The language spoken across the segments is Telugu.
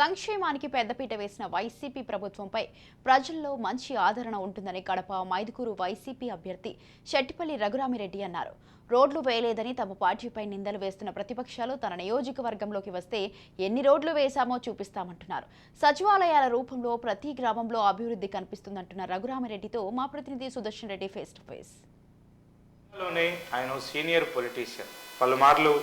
సంక్షేమానికి పెద్దపీట వేసిన వైసీపీ ప్రభుత్వంపై ప్రజల్లో మంచి ఆదరణ ఉంటుందని కడప మైదుకూరు వైసీపీ అభ్యర్థి శెట్టిపల్లి రఘురామిరెడ్డి అన్నారు. రోడ్లు వేయలేదని తమ పార్టీపై నిందలు వేస్తున్న ప్రతిపక్షాలు తన నియోజకవర్గంలోకి వస్తే ఎన్ని రోడ్లు వేశామో చూపిస్తామంటున్నారు. సచివాలయాల రూపంలో ప్రతి గ్రామంలో అభివృద్ధి కనిపిస్తుందంటున్న రఘురామిరెడ్డితో మా ప్రతినిధి Sudarshan Reddy face to face. ఆయన సీనియర్ పొలిటీషియన్, పలుమార్లు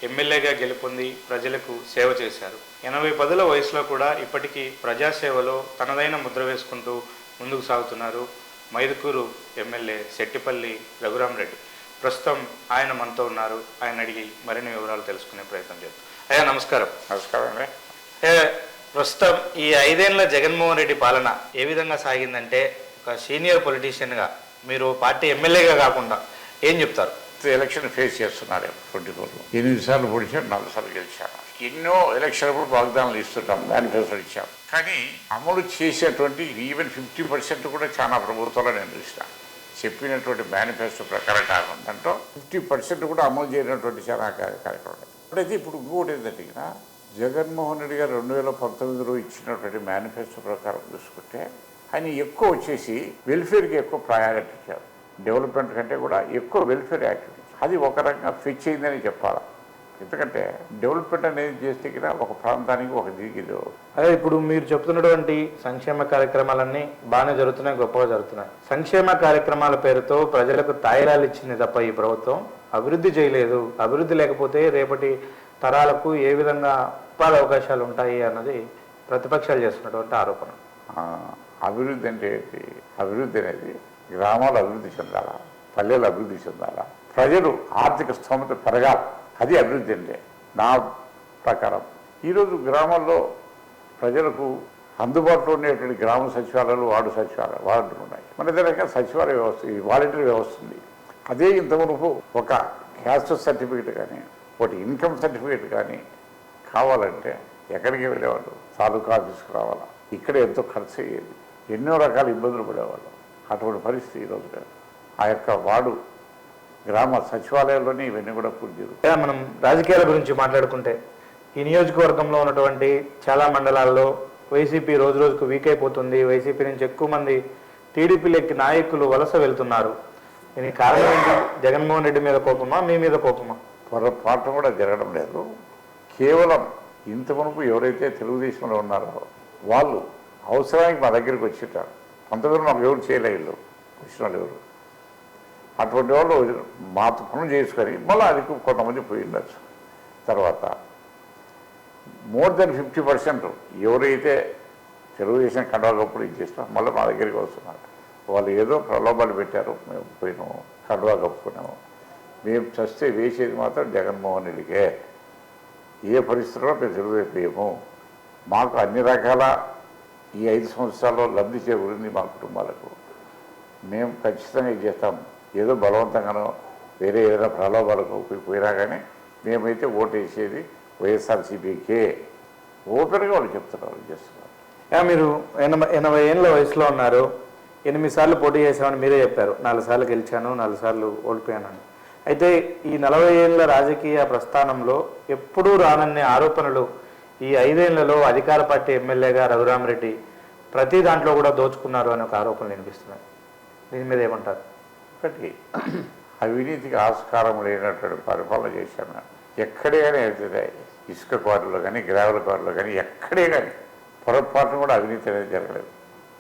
ఎమ్మెల్యేగా గెలుపొంది ప్రజలకు సేవ చేశారు. 80 వయసులో కూడా ఇప్పటికీ ప్రజాసేవలో తనదైన ముద్ర వేసుకుంటూ ముందుకు సాగుతున్నారు మైదుకూరు ఎమ్మెల్యే శెట్టిపల్లి రఘురామిరెడ్డి. ప్రస్తుతం ఆయన మనతో ఉన్నారు. ఆయన అడిగి మరిన్ని వివరాలు తెలుసుకునే ప్రయత్నం చేద్దాం. అయ్యా నమస్కారం. నమస్కారం అండి. ప్రస్తుతం ఈ 5 ఏళ్ల జగన్మోహన్ రెడ్డి పాలన ఏ విధంగా సాగిందంటే, ఒక సీనియర్ పొలిటీషియన్గా మీరు పార్టీ ఎమ్మెల్యేగా కాకుండా ఏం చెప్తారు? ఎలక్షన్ ఫేస్ చేస్తున్నారు 24లో. 8 సార్లు పొడిచారు, 4 సార్లు గెలిచారు. ఎన్నో ఎలక్షన్లు వాగ్దానాలు ఇస్తుంటాం, మేనిఫెస్టో ఇచ్చాం. కానీ అమలు చేసేటువంటి ఈవెన్ 50% కూడా చాలా ప్రభుత్వాలు నేను చూసినాను. చెప్పినటువంటి మేనిఫెస్టో ప్రకారం కాకుండా దాంట్లో 50% కూడా అమలు చేయనటువంటి చాలా కార్యక్రమాలు. అప్పుడైతే ఇప్పుడు ఇంకోటి ఏంటంటే, జగన్మోహన్ రెడ్డి గారు 2019లో ఇచ్చినటువంటి మేనిఫెస్టో ప్రకారం చూసుకుంటే ఆయన ఎక్కువ వచ్చేసి వెల్ఫేర్కి ఎక్కువ ప్రయారిటీ ఇచ్చారు. డెవలప్మెంట్ కంటే కూడా ఎక్కువ వెల్ఫేర్ యాక్టివిటీ. అది ఒక రకంగా ఫిక్స్ అయిందని చెప్పాలి. ఎందుకంటే డెవలప్మెంట్ అనేది చేస్తే కదా ఒక ప్రాంతానికి ఒక దిగిదో. అదే ఇప్పుడు మీరు చెప్తున్నటువంటి సంక్షేమ కార్యక్రమాలన్నీ బాగానే జరుగుతున్నాయి, గొప్పగా జరుగుతున్నాయి. సంక్షేమ కార్యక్రమాల పేరుతో ప్రజలకు తాయిలాలు ఇచ్చింది తప్ప ఈ ప్రభుత్వం అభివృద్ధి చేయలేదు. అభివృద్ధి లేకపోతే రేపటి తరాలకు ఏ విధంగా ఉపాధి అవకాశాలు ఉంటాయి అన్నది ప్రతిపక్షాలు చేస్తున్నటువంటి ఆరోపణ. అభివృద్ధి అంటే అభివృద్ధి అనేది గ్రామాలు అభివృద్ధి చెందాలా, పల్లెలు అభివృద్ధి చెందాలా, ప్రజలు ఆర్థిక స్థోమత పెరగాలి. అది అభివృద్ధి అంటే నా ప్రకారం. ఈరోజు గ్రామాల్లో ప్రజలకు అందుబాటులో ఉండేటువంటి గ్రామ సచివాలయాలు, వార్డులు ఉన్నాయి. మన దగ్గర సచివాలయ వ్యవస్థ, ఈ వాలంటీర్ వ్యవస్థ ఉంది. అదే ఇంతవరకు ఒక క్యాస్ట్ సర్టిఫికేట్ కానీ, ఒకటి ఇన్కమ్ సర్టిఫికేట్ కానీ కావాలంటే ఎక్కడికి వెళ్ళేవాళ్ళు? తాలూకా ఆఫీస్కి రావాలా. ఇక్కడ ఎంతో ఖర్చు అయ్యేది, ఎన్నో రకాల ఇబ్బందులు పడేవాళ్ళు. అటువంటి పరిస్థితి ఈరోజు ఆ యొక్క వార్డు గ్రామ సచివాలయాల్లోనే ఇవన్నీ కూడా పూర్తి జరుగుతాయి. మనం రాజకీయాల గురించి మాట్లాడుకుంటే ఈ నియోజకవర్గంలో ఉన్నటువంటి చాలా మండలాల్లో వైసీపీ రోజు రోజుకు వీక్ అయిపోతుంది. వైసీపీ నుంచి ఎక్కువ మంది టీడీపీలోకి నాయకులు వలస వెళ్తున్నారు. దీనికి కారణం ఏంటి? జగన్మోహన్ రెడ్డి మీద కోపమా, మీ మీద కోపమా? పొరపాటు కూడా జరగడం లేదు. కేవలం ఇంత మునుపు ఎవరైతే తెలుగుదేశంలో ఉన్నారో వాళ్ళు అవసరానికి మా దగ్గరికి వచ్చింటారు. అంతవరకు మాకు ఎవరు చేయలేదు, వచ్చిన వాళ్ళు ఎవరు. అటువంటి వాళ్ళు మాతో పనులు చేసుకొని మళ్ళీ అది కొంతమంది పోయి ఉండొచ్చు. తర్వాత మోర్ దెన్ 50% ఎవరైతే తెలుగుదేశం కండువాకప్పుడు ఇచ్చేస్తాం మళ్ళీ మా దగ్గరికి వస్తున్నారు. వాళ్ళు ఏదో ప్రలోభాలు పెట్టారు, మేము పోయినాము, కండువా కప్పుకున్నాము. మేము చస్తే వేసేది మాత్రం జగన్మోహన్ రెడ్డికే. ఏ పరిస్థితుల్లో మేము తెలుగుదేశం. మాకు అన్ని రకాల ఈ 5 సంవత్సరాల్లో లబ్ధి చేకూరింది మా కుటుంబాలకు. మేము ఖచ్చితంగా చేస్తాం. ఏదో బలవంతంగానో వేరే ఏదైనా ప్రలోభాలకు పోయినా కానీ మేమైతే ఓటు వేసేది వైఎస్ఆర్సీపీకే. ఓపెన్గా వాళ్ళు చెప్తున్నారు, చేస్తున్నారు. మీరు 80 ఏళ్ళ వయసులో ఉన్నారు. 8 సార్లు పోటీ చేశామని మీరే చెప్పారు. 4 సార్లు గెలిచాను, 4 సార్లు ఓడిపోయానని. అయితే ఈ 40 ఏళ్ళ రాజకీయ ప్రస్థానంలో ఎప్పుడూ రానన్ని ఆరోపణలు ఈ 5 ఏళ్లలో అధికార పార్టీ ఎమ్మెల్యేగా రఘురామిరెడ్డి ప్రతి దాంట్లో కూడా దోచుకున్నారు అనే ఒక ఆరోపణలు వినిపిస్తున్నాయి. దీని మీద ఏమంటారు? ఒకటి, అవినీతికి ఆస్కారం లేనటువంటి పరిపాలన చేశాను. ఎక్కడే కానీ వెళ్తుంది, ఇసుక క్వారీలో కానీ, గ్రావెల్ క్వారీలో కానీ, ఎక్కడే కానీ పొరపాటును కూడా అవినీతి అనేది జరగలేదు.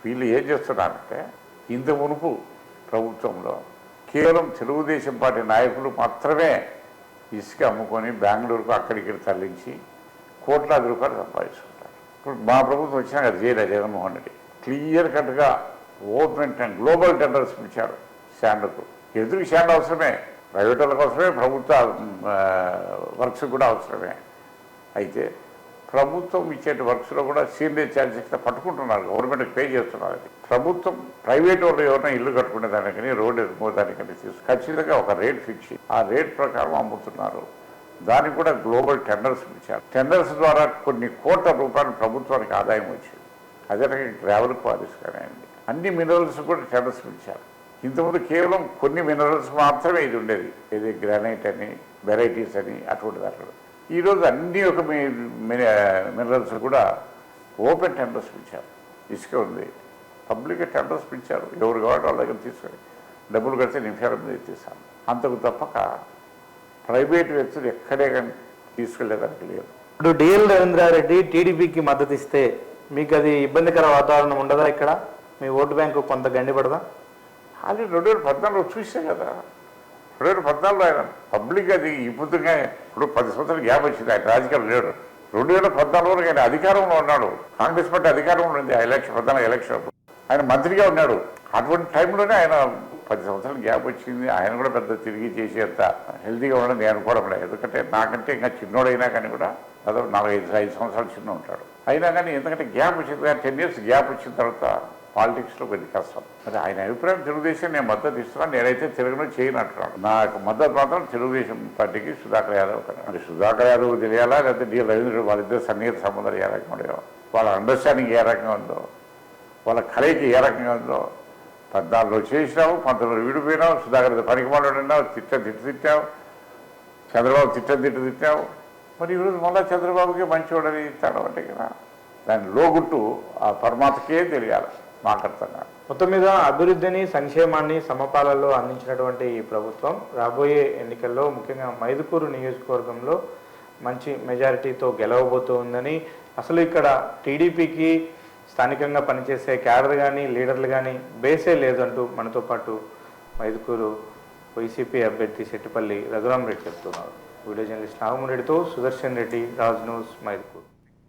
వీళ్ళు ఏం చేస్తున్నారంటే, ఇంత మునుపు ప్రభుత్వంలో కేవలం తెలుగుదేశం పార్టీ నాయకులు మాత్రమే ఇసుక అమ్ముకొని బెంగళూరుకు అక్కడికి తరలించి కోట్లాది రూపాయలు సంపాదించుకుంటారు. ఇప్పుడు మా ప్రభుత్వం వచ్చినా అది చేయలేదు. జగన్మోహన్ రెడ్డి క్లియర్ కట్గా ఓపెన్ అండ్ గ్లోబల్ టెండర్స్ ఇచ్చారు. శాండ్కు ఎదురు శాండ్ అవసరమే, ప్రైవేట్ వాళ్ళకి అవసరమే, ప్రభుత్వ వర్క్స్ కూడా అవసరమే. అయితే ప్రభుత్వం ఇచ్చే వర్క్స్లో కూడా సీనియర్ ఛార్జెస్ పట్టుకుంటున్నారు, గవర్నమెంట్కి పే చేస్తున్నారు. ప్రభుత్వం ప్రైవేట్ వాళ్ళు ఎవరైనా ఇల్లు కట్టుకునే దానికని, రోడ్డు ఎదుర్కోదానికని ఖచ్చితంగా ఒక రేట్ ఫిక్స్, ఆ రేట్ ప్రకారం అమ్ముతున్నారు. దానికి కూడా గ్లోబల్ టెండర్స్ ఇచ్చారు. టెండర్స్ ద్వారా కొన్ని కోట్ల రూపాయలు ప్రభుత్వానికి ఆదాయం వచ్చింది. అదే రకంగా గ్రావెల్ క్వారీస్ కానివ్వండి, అన్ని మినరల్స్ కూడా టెండర్స్ ఇచ్చారు. ఇంతకుముందు కేవలం కొన్ని మినరల్స్ మాత్రమే ఇది ఉండేది, ఇది గ్రానైట్ అని, వెరైటీస్ అని, అటువంటిది. ఈరోజు అన్ని ఒక మినరల్స్ కూడా ఓపెన్ టెండర్స్ పిలిచారు. ఇసుక ఉంది, పబ్లిక్గా టెండర్స్ పిలిచారు. ఎవరు కావాలి వాళ్ళ దగ్గర తీసుకొని డబ్బులు కడితే నిమిషాల మీద ఇచ్చేసాను. అంతకు తప్పక ప్రైవేట్ వ్యక్తులు ఎక్కడే కానీ తీసుకెళ్లేదానికి లేదు. ఇప్పుడు డిఎల్ రవీంద్రారెడ్డి టీడీపీకి మద్దతు ఇస్తే మీకు అది ఇబ్బందికర వాతావరణం ఉండదా? ఇక్కడ మీ ఓటు బ్యాంకు కొంత గండిపడదా? అది 2014 చూసే కదా. 2014 ఆయన పబ్లిక్ అది ఇప్పుడుగా ఇప్పుడు 10 సంవత్సరాలు గ్యాప్ వచ్చింది. ఆయన రాజకీయాలు లేడు. 2014 వరకు ఆయన అధికారంలో ఉన్నాడు. కాంగ్రెస్ పార్టీ అధికారంలో ఉంది. ఆ 14 ఎలక్షన్ అప్పుడు ఆయన మంత్రిగా ఉన్నాడు. అటువంటి టైంలోనే ఆయన 10 సంవత్సరాలు గ్యాప్ వచ్చింది. ఆయన కూడా పెద్ద తిరిగి చేసేంత హెల్తీగా ఉండడం నేను అనుకోవడం లేదు. ఎందుకంటే నాకంటే ఇంకా చిన్నోడైనా కానీ కూడా దాదాపు 4-5 సంవత్సరాలు చిన్న ఉంటాడు. అయినా కానీ ఎందుకంటే గ్యాప్ వచ్చింది కానీ 10 years గ్యాప్ వచ్చిన తర్వాత పాలిటిక్స్లో కొద్ది కష్టం. మరి ఆయన అభిప్రాయం తెలుగుదేశం నేను మద్దతు ఇస్తున్నాను, నేనైతే తిరగను చేయను అంటున్నాను. నాకు మద్దతు మాత్రం తెలుగుదేశం పార్టీకి సుధాకర్ యాదవ్ కదా. మరి సుధాకర్ యాదవ్ తెలియాలా లేకపోతే డి రవీంద్ర వాళ్ళిద్దరు సన్నిహిత సంబంధాలు ఏ రకంగా ఉండేవో, వాళ్ళ అండర్స్టాండింగ్ ఏ రకంగా ఉందో, వాళ్ళ కలయిక ఏ రకంగా ఉందో. 14లో చేసినావు, 19లో విడిపోయినావు, సుధాకర్ పనికి మాట్లాడినావు, తిట్టావు, చంద్రబాబు తిట్టావు. మరి ఈరోజు మళ్ళీ చంద్రబాబుకి మంచివాడని ఇస్తాడు అంటే కదా, దాని లోగుట్టు ఆ పరమాత్మకే తెలియాలి మాట్లాడుతున్నా. మొత్తం మీద అభివృద్ధిని సంక్షేమాన్ని సమపాలలో అందించినటువంటి ఈ ప్రభుత్వం రాబోయే ఎన్నికల్లో ముఖ్యంగా మైదుకూరు నియోజకవర్గంలో మంచి మెజారిటీతో గెలవబోతోందని, అసలు ఇక్కడ టీడీపీకి స్థానికంగా పనిచేసే క్యాడర్ కానీ లీడర్లు కానీ బేసే లేదంటూ మనతో పాటు మైదుకూరు వైసీపీ అభ్యర్థి శెట్టిపల్లి రఘురామ్ రెడ్డి చెప్తున్నారు. వీడియో జర్నలిస్ట్ నాగమరెడ్డితో సుదర్శన్ రెడ్డి, రాజ్ న్యూస్, మైదుకూరు.